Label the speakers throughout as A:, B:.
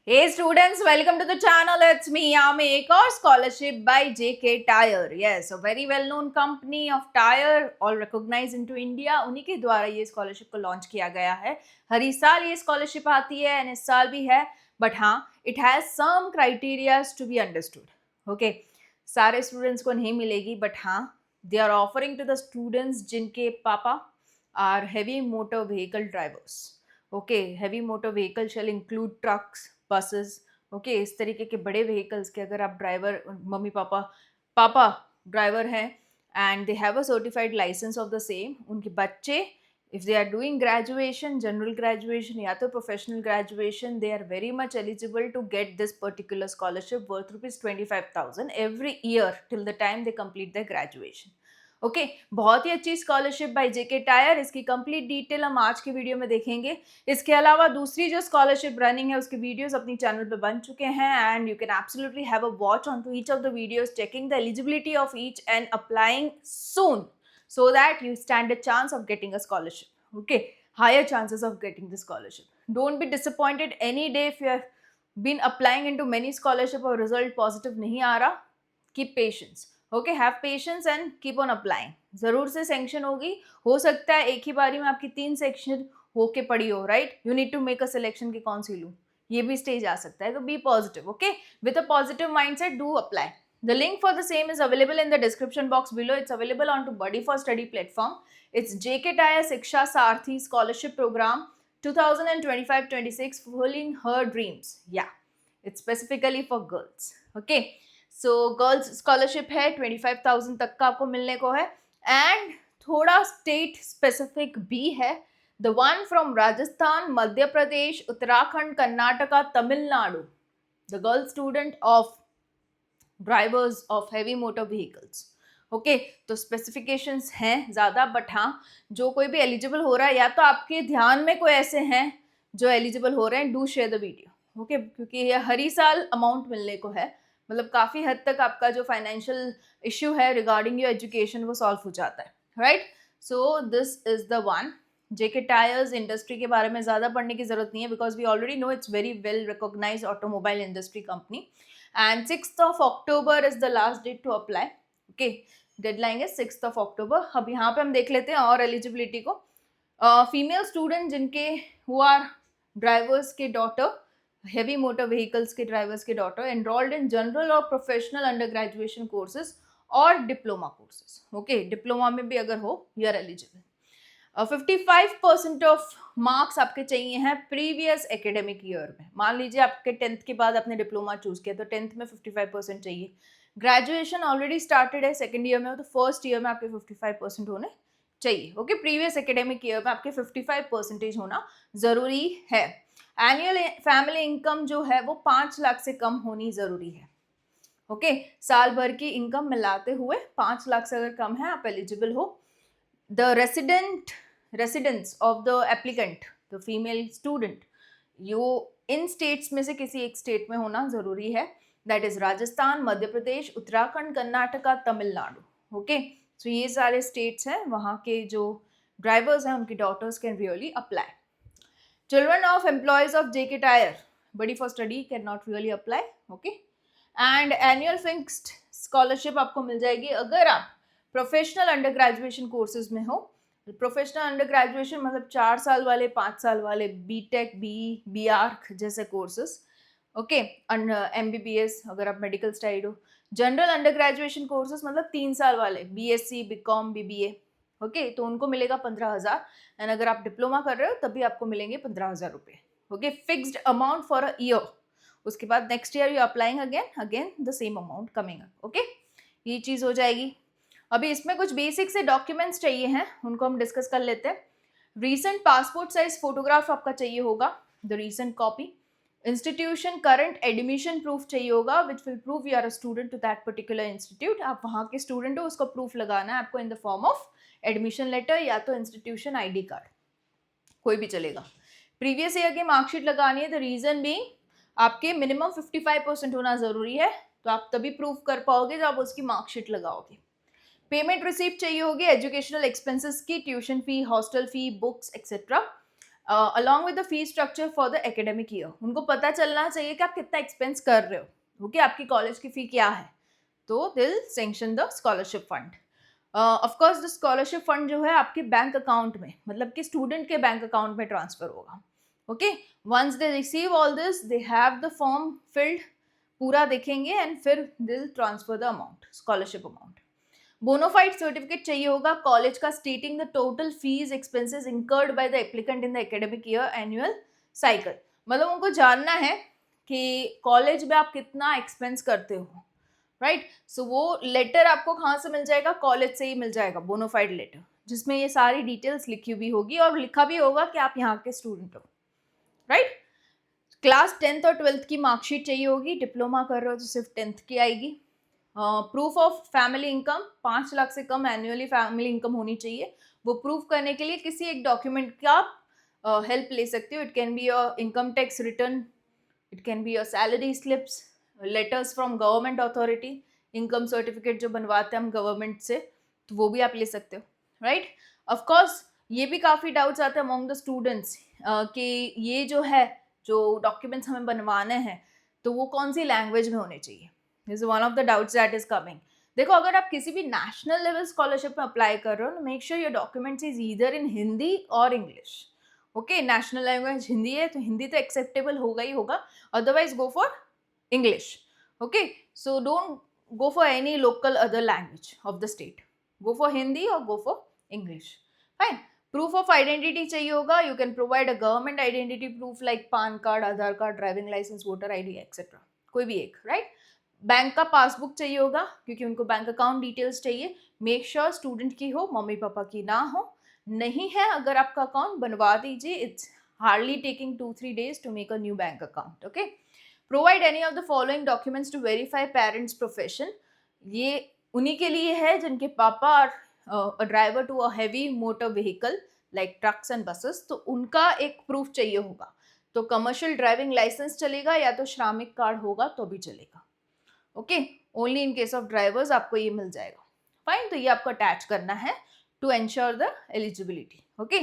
A: Hey students, welcome to the channel. It's me, Ami. एक और scholarship by JK Tyre. Yes, a very well-known company of tire, all recognized into India. उन्हीं के द्वारा ये scholarship को launch किया गया है. हर ही साल ये scholarship आती है and इस साल भी है. But हाँ, it has some criteria to be understood. Okay, सारे students को नहीं मिलेगी, but हाँ, they are offering to the students जिनके पापा are heavy motor vehicle drivers. Okay, heavy motor vehicle shall include trucks, buses. Okay, इस तरीके के बड़े व्हीकल्स के अगर आप ड्राइवर, मम्मी पापा पापा ड्राइवर हैं and they have a certified licence of the same, उनके बच्चे if they are doing graduation, general graduation या तो professional graduation, they are very much eligible to get this particular scholarship worth ₹25,000 every year till the time they complete the graduation. Okay, बहुत ही अच्छी scholarship by JK tyre. इसकी complete detail हम आज के video में देखेंगे. इसके अलावा दूसरी जो स्कॉलरशिप रनिंग है उसके वीडियोस अपनी चैनल पे बन चुके हैं and you can absolutely have a watch on to each of the videos, checking the eligibility of each and applying soon so that you stand a chance of getting a scholarship. Okay, higher chances of getting the scholarship. Don't be disappointed any day if you have been applying into many scholarship और result positive नहीं आ रहा. Keep patience. Okay, have patience and keep on applying. जरूर से sanction होगी, हो सकता है एक ही बारी में आपकी 3 सेक्शन होके पड़ी हो, right. You need to make a selection की कौन सी लूँ, ये भी स्टेज आ सकता है. तो be positive. Okay, with a positive mindset do apply. The link for the same is available in the description box below. It's available on to Buddy for Study platform. It's JK Tyre Shiksha Sarthi Scholarship Program 2025-26 Fulfilling Her Dreams. Yeah, it's specifically for girls. Okay. So girls scholarship है, 25,000 तक का आपको मिलने को है and थोड़ा state specific भी है. The one from Rajasthan, Madhya Pradesh, Uttarakhand, Karnataka, Tamil Nadu. The girl student of drivers of heavy motor vehicles. Okay, तो स्पेसिफिकेशंस हैं ज़्यादा, बट हाँ, जो कोई भी एलिजिबल हो रहा है या तो आपके ध्यान में कोई ऐसे हैं जो एलिजिबल हो रहे हैं, do share the video. Okay, क्योंकि ये हर ही साल अमाउंट मिलने को है. मतलब काफ़ी हद तक आपका जो फाइनेंशियल इश्यू है रिगार्डिंग योर एजुकेशन वो सॉल्व हो जाता है, right. So this is the one. JK tyres industry के बारे में ज़्यादा पढ़ने की जरूरत नहीं है because we already know it's very well recognised automobile industry company. And 6th of October is the last date to apply. Okay, deadline है 6th of October. अब यहाँ पे हम देख लेते हैं और एलिजिबिलिटी को. फीमेल स्टूडेंट जिनके हु आर ड्राइवर्स के डॉटर, हेवी मोटर व्हीकल्स के ड्राइवर्स के डॉटर एनरोल्ड इन जनरल और प्रोफेशनल अंडर ग्रेजुएशन कोर्सेज और डिप्लोमा कोर्सेज. ओके, डिप्लोमा में भी अगर हो you are eligible. 55% of marks आपके चाहिए हैं प्रीवियस एकेडमिक ईयर में. मान लीजिए आपके 10th के बाद आपने डिप्लोमा चूज किया तो 10th में 55% चाहिए. ग्रेजुएशन ऑलरेडी स्टार्टेड है सेकेंड ईयर में, तो फर्स्ट ईयर में आपके 55% होने चाहिए. ओके, प्रीवियस एकेडमिक ईयर में आपके 55% होना जरूरी है. एनुअल फैमिली इनकम जो है वो 5 लाख से कम होनी जरूरी है. ओके, साल भर की इनकम मिलाते हुए 5 लाख से अगर कम है आप एलिजिबल हो. The residence of the applicant, the female student, यो इन स्टेट्स में से किसी एक स्टेट में होना जरूरी है. That is Rajasthan, Madhya Pradesh, Uttarakhand, Karnataka, Tamil Nadu. Okay, so ये सारे स्टेट्स हैं, वहाँ के जो ड्राइवर्स हैं उनकी daughters can really apply. Children of employees of JK Tyre, Buddy for Study cannot really apply. Okay, and annual fixed scholarship आपको मिल जाएगी अगर आप प्रोफेशनल अंडर ग्रेजुएशन कोर्सेज में हो. प्रोफेशनल अंडर ग्रेजुएशन मतलब 4 साल वाले, 5 साल वाले, बीटेक, बी आर्क जैसे कोर्सेज. ओके, MBBS अगर आप मेडिकल स्टाइड हो. जनरल अंडर ग्रेजुएशन कोर्सेज मतलब 3 साल वाले, BSc, BCom, BBA. ओके, तो उनको मिलेगा 15,000 एंड अगर आप डिप्लोमा कर रहे हो तभी आपको मिलेंगे 15,000 रुपये. Okay, fixed amount for a year. उसके बाद next year you applying again the same amount coming up. Okay, ये चीज़ हो जाएगी. अभी इसमें कुछ बेसिक से डॉक्यूमेंट्स चाहिए हैं, उनको हम डिस्कस कर लेते हैं. रीसेंट पासपोर्ट साइज फोटोग्राफ आपका चाहिए होगा, the recent copy. Institution current admission proof चाहिए होगा which will prove you are a student to that particular institute. आप वहाँ के स्टूडेंट हो उसका प्रूफ लगाना है आपको in the form of admission letter या तो इंस्टीट्यूशन ID कार्ड, कोई भी चलेगा. प्रीवियस ईयर की मार्कशीट लगानी है. द रीजन भी आपके मिनिमम 55% होना जरूरी है, तो आप तभी प्रूफ कर पाओगे जब आप उसकी मार्कशीट लगाओगे. पेमेंट रिसीप्ट चाहिए होगी एजुकेशनल एक्सपेंसेस की, tuition fee, hostel fee, books etcetera. Along with the fee structure for the academic year. उनको पता चलना चाहिए कि आप कितना एक्सपेंस कर रहे हो, ओके, आपकी कॉलेज की फी क्या है, तो दिल sanction the scholarship fund. Of course the scholarship fund जो है आपके बैंक अकाउंट में, मतलब कि स्टूडेंट के बैंक अकाउंट में ट्रांसफर होगा, okay. Once they receive all this, they have the form filled, पूरा देखेंगे एंड फिर they'll transfer the amount, scholarship amount. Bonafide certificate चाहिए होगा कॉलेज का, stating the total fees expenses incurred by the applicant in the academic year annual cycle. मतलब उनको जानना है कि कॉलेज में आप कितना एक्सपेंस करते हो, राइट। सो वो लेटर आपको कहाँ से मिल जाएगा, कॉलेज से ही मिल जाएगा, बोनाफाइड लेटर, जिसमें ये सारी डिटेल्स लिखी हुई होगी और लिखा भी होगा कि आप यहाँ के स्टूडेंट हो, राइट। क्लास 10th और 12th की मार्कशीट चाहिए होगी, डिप्लोमा कर रहे हो तो सिर्फ 10th की आएगी। Proof of family income, 5 lakh से कम एनुअली फैमिली इनकम होनी चाहिए। वो प्रूफ करने के लिए किसी एक डॉक्यूमेंट का हेल्प ले सकते हो। It can be your income tax return, it can be your salary slips, letters from government authority, income certificate जो बनवाते हैं हम गवर्नमेंट से, तो वो भी आप ले सकते हो, राइट। ऑफ कोर्स ये भी काफ़ी डाउट्स आते हैं अमॉन्ग द स्टूडेंट्स कि ये जो है, जो डॉक्यूमेंट्स हमें बनवाने हैं, तो वो कौन सी लैंग्वेज में होने चाहिए। This is one of the doubts that is coming. देखो, अगर आप किसी भी नेशनल लेवल स्कॉलरशिप में अप्लाई कर रहे हो, make sure your documents is either in Hindi और English, okay. National language Hindi है तो हिंदी तो एक्सेप्टेबल होगा ही होगा, otherwise go for English, okay? So don't go for any local other language of the state. Go for Hindi or go for English. Fine. Proof of identity चाहिए होगा. You can provide a government identity proof like PAN card, Aadhaar card, driving license, voter ID, etc. कोई भी एक, right? Bank का passbook चाहिए होगा क्योंकि उनको बैंक अकाउंट डिटेल्स चाहिए। मेक श्योर स्टूडेंट की हो, मम्मी पापा की ना हो। नहीं है अगर आपका अकाउंट, बनवा दीजिए। It's hardly taking 2-3 days to make a new bank account, okay? Provide any of the following documents to verify parents profession. ये उन्हीं के लिए है जिनके पापा are driver to a heavy motor vehicle like trucks and buses, तो उनका एक प्रूफ चाहिए होगा। तो कमर्शियल ड्राइविंग लाइसेंस चलेगा या तो श्रमिक कार्ड होगा तो भी चलेगा, okay. Only in case of drivers आपको ये मिल जाएगा, फाइन। तो ये आपको अटैच करना है to ensure the eligibility, okay.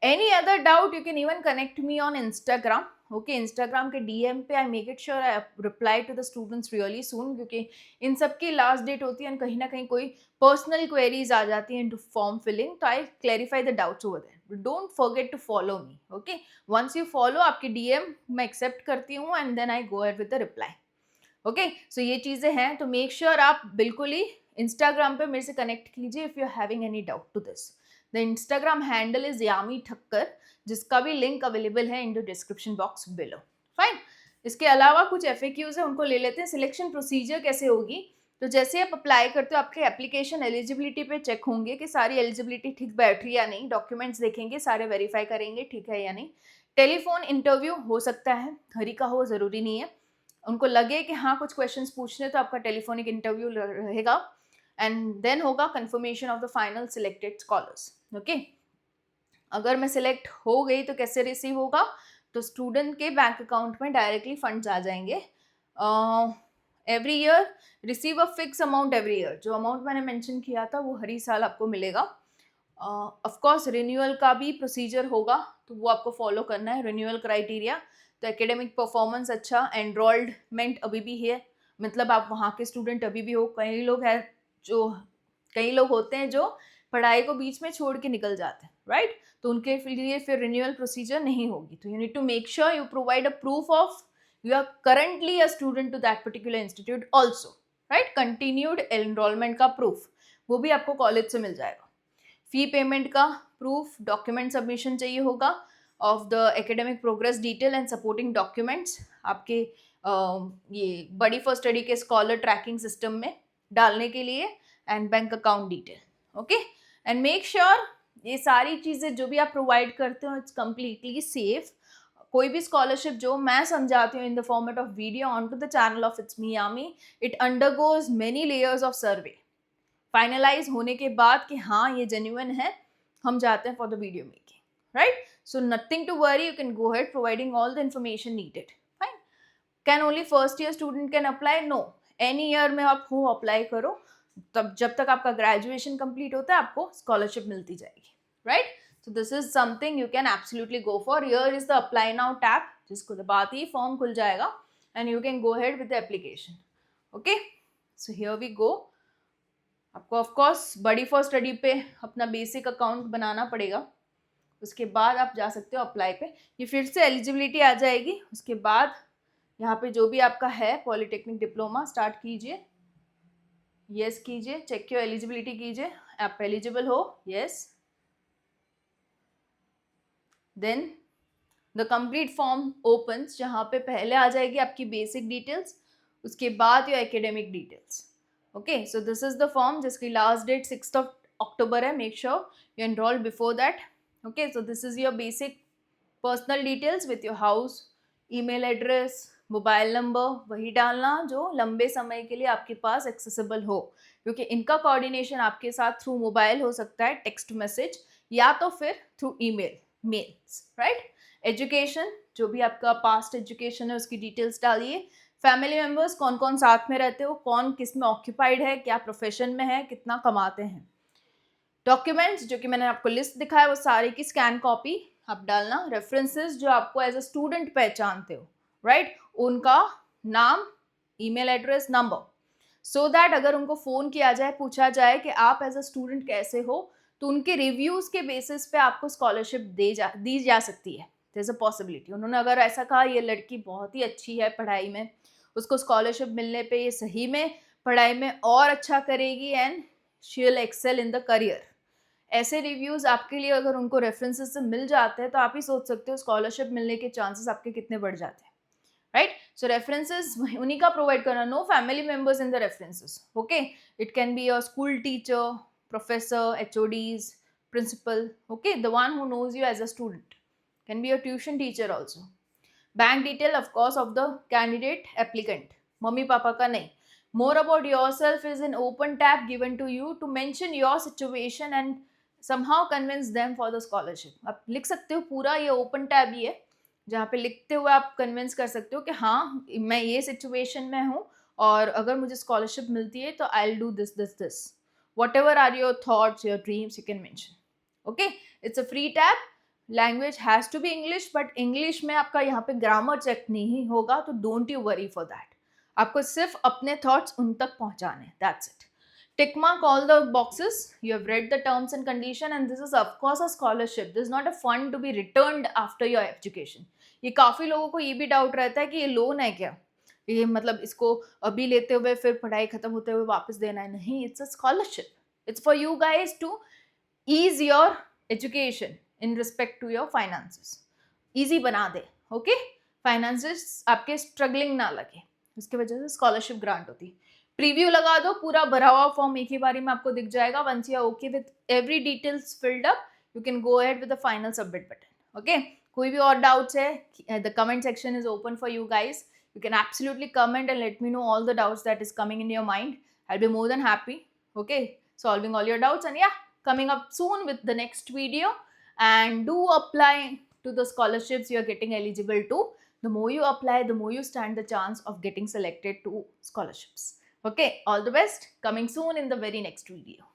A: Any other doubt you can even connect me on Instagram, okay. Instagram के डीएम पे I make it sure I reply to the students really soon, क्योंकि इन सब की लास्ट डेट होती है, कहीं ना कहीं कोई पर्सनल क्वेरीज आ जाती हैं इनटू फॉर्म फिलिंग, तो I clarify the doubts over there. Don't forget to follow me, okay. Once you follow, आपकी डीएम मैं एक्सेप्ट करती हूँ and then I go ahead with the reply, okay. So ये चीज़ें हैं, तो मेक श्योर आप बिल्कुल ही इंस्टाग्राम पे मेरे से कनेक्ट कीजिए if you are having any doubt to this. The Instagram handle is Yami Thakkar, जिसका भी लिंक अवेलेबल है in the description box below, fine. इसके अलावा कुछ FAQs है, उनको ले लेते हैं। सिलेक्शन प्रोसीजर कैसे होगी, तो जैसे आप अप्लाई करते हो आपके एप्लीकेशन एलिजिबिलिटी पे चेक होंगे कि सारी एलिजिबिलिटी ठीक बैठ रही या नहीं। डॉक्यूमेंट्स देखेंगे, सारे वेरीफाई करेंगे ठीक है या नहीं। टेलीफोन इंटरव्यू हो सकता है, घरी का हो, ज़रूरी नहीं है। उनको लगे कि हाँ कुछ क्वेश्चंस पूछने, तो आपका टेलीफोनिक इंटरव्यू रहेगा एंड देन होगा confirmation of the final selected scholars, okay. अगर मैं सिलेक्ट हो गई तो कैसे रिसीव होगा, तो स्टूडेंट के बैंक अकाउंट में डायरेक्टली फंड्स आ जाएंगे। Every year receive a fix amount every year, जो अमाउंट मैंने मेंशन किया था वो हर ही साल आपको मिलेगा। ऑफ कोर्स रिन्यूअल का भी प्रोसीजर होगा, तो वो आपको फॉलो करना है, रिन्यूअल क्राइटेरिया। तो एकेडमिक परफॉर्मेंस अच्छा, एनरोल्डमेंट अभी भी है, मतलब आप वहाँ के स्टूडेंट अभी भी हो। कई लोग होते हैं जो पढ़ाई को बीच में छोड़ के निकल जाते हैं, राइट। तो उनके लिए फिर रिन्यूअल प्रोसीजर नहीं होगी। तो you need to make sure you provide a proof of you are currently a student to that particular institute also, right. Continued enrolment का प्रूफ वो भी आपको कॉलेज से मिल जाएगा। फी पेमेंट का प्रूफ, डॉक्यूमेंट सबमिशन चाहिए होगा of the academic progress detail and supporting documents आपके ये बड़ी फॉर स्टडी के स्कॉलर ट्रैकिंग सिस्टम में डालने के लिए, and bank account detail, okay. And make sure ये सारी चीज़ें जो भी आप प्रोवाइड करते हो इट्स कम्प्लीटली सेफ। कोई भी स्कॉलरशिप जो मैं समझाती हूँ in the format of video on to the channel of it's me Yami, it undergoes many layers of survey. Finalize होने के बाद कि हाँ ये जेन्युइन है, हम जाते हैं for the video making, right. So nothing to worry, you can go head providing all the information needed, fine. Can only first year student can apply? No, any year में आप हो अप्लाई करो, तब जब तक आपका ग्रेजुएशन कंप्लीट होता है आपको स्कॉलरशिप मिलती जाएगी, right. So this is something you can absolutely go for. Here is the apply now tab, जिसको दबाते ही फॉर्म खुल जाएगा and you can go ahead with the application. Okay, so here we go. आपको of course बड़ी for study पे अपना basic account बनाना पड़ेगा, उसके बाद आप जा सकते हो अप्लाई पे. ये फिर से एलिजिबिलिटी आ जाएगी. उसके बाद यहाँ पे जो भी आपका है पॉलिटेक्निक डिप्लोमा स्टार्ट कीजिए, यस कीजिए, चेक योर एलिजिबिलिटी कीजिए, आप एलिजिबल हो, yes. Then the complete form opens, जहाँ पे पहले आ जाएगी आपकी बेसिक डिटेल्स, उसके बाद your academic details. Okay, so this is the form जिसकी लास्ट डेट 6 अक्टूबर है. Make sure you enrol before that. Okay, so this is your basic personal details with your house, email address, mobile number, वही डालना जो लंबे समय के लिए आपके पास एक्सेसिबल हो, क्योंकि इनका कोऑर्डिनेशन आपके साथ थ्रू मोबाइल हो सकता है, टेक्स्ट मैसेज, या तो फिर through email, mails, right. Education, जो भी आपका पास्ट एजुकेशन है उसकी डिटेल्स डालिए. फैमिली मेम्बर्स, कौन कौन साथ में रहते हो, कौन किस में ऑक्यूपाइड है, क्या प्रोफेशन में है, कितना कमाते हैं. डॉक्यूमेंट्स, जो कि मैंने आपको लिस्ट दिखाया, वो सारे की स्कैन कॉपी आप डालना. रेफरेंसेस, जो आपको एज अ स्टूडेंट पहचानते हो, राइट, उनका नाम, email address, number, so that अगर उनको फ़ोन किया जाए, पूछा जाए कि आप एज अ स्टूडेंट कैसे हो, तो उनके रिव्यूज़ के बेसिस पे आपको स्कॉलरशिप दी जा सकती है. There is a possibility. उन्होंने अगर ऐसा कहा ये लड़की बहुत ही अच्छी है पढ़ाई में, उसको स्कॉलरशिप मिलने पे ये सही में पढ़ाई में और अच्छा करेगी and she will excel in the career, ऐसे रिव्यूज़ आपके लिए अगर उनको रेफरेंसेस से मिल जाते हैं तो आप ही सोच सकते हो स्कॉलरशिप मिलने के चांसेस आपके कितने बढ़ जाते हैं, राइट. सो रेफरेंसेस उन्हीं का प्रोवाइड करना. No family members in the references. Okay, it can be your school teacher, professor, HODs, principal, okay, the one who knows you as a student, can be your tuition teacher also. Bank detail, of course, of the candidate applicant, mummy papa का नहीं. More about yourself is an open tab given to you to mention your situation and somehow convince them for the scholarship. आप लिख सकते हो, पूरा ये open tab ही है जहाँ पे लिखते हुए आप कन्विंस कर सकते हो कि हाँ मैं ये सिचुएशन में हूँ और अगर मुझे स्कॉलरशिप मिलती है तो I will do this this this. Whatever are your thoughts, your dreams, you can mention. Okay, it's a free tab. Language has to be English, but English में आपका यहाँ पे ग्रामर चेक नहीं होगा, तो don't you worry for that. आपको सिर्फ अपने थॉट्स उन तक पहुँचाने, that's it. Tick mark all the boxes. You have read the terms and condition, and this is of course a scholarship. This is not a fund to be returned after your education. ये काफ़ी लोगों को ये भी doubt रहता है कि ये लोन है क्या, ये मतलब इसको अभी लेते हुए फिर पढ़ाई खत्म होते हुए वापस देना है. नहीं, it's a scholarship. It's for you guys to ease your education in respect to your finances. Easy बना दे. ओके, फाइनेंसेस आपके स्ट्रगलिंग ना लगे, उसकी वजह से स्कॉलरशिप ग्रांट होती. प्रीव्यू लगा दो, पूरा भरा हुआ फॉर्म एक ही बारी में आपको दिख जाएगा. Once you are okay with every details filled up, you can go ahead with the final submit button. Okay, कोई भी और डाउट्स है, the comment section is open for you guys. You can absolutely comment and let me know all the doubts that is coming in your mind. I'll be more than happy, okay, solving all your doubts. And yeah, coming up soon with the next video. And do apply to the scholarships you are getting eligible to. The more you apply, the more you stand the chance of getting selected to scholarships. Okay, all the best. Coming soon in the very next video.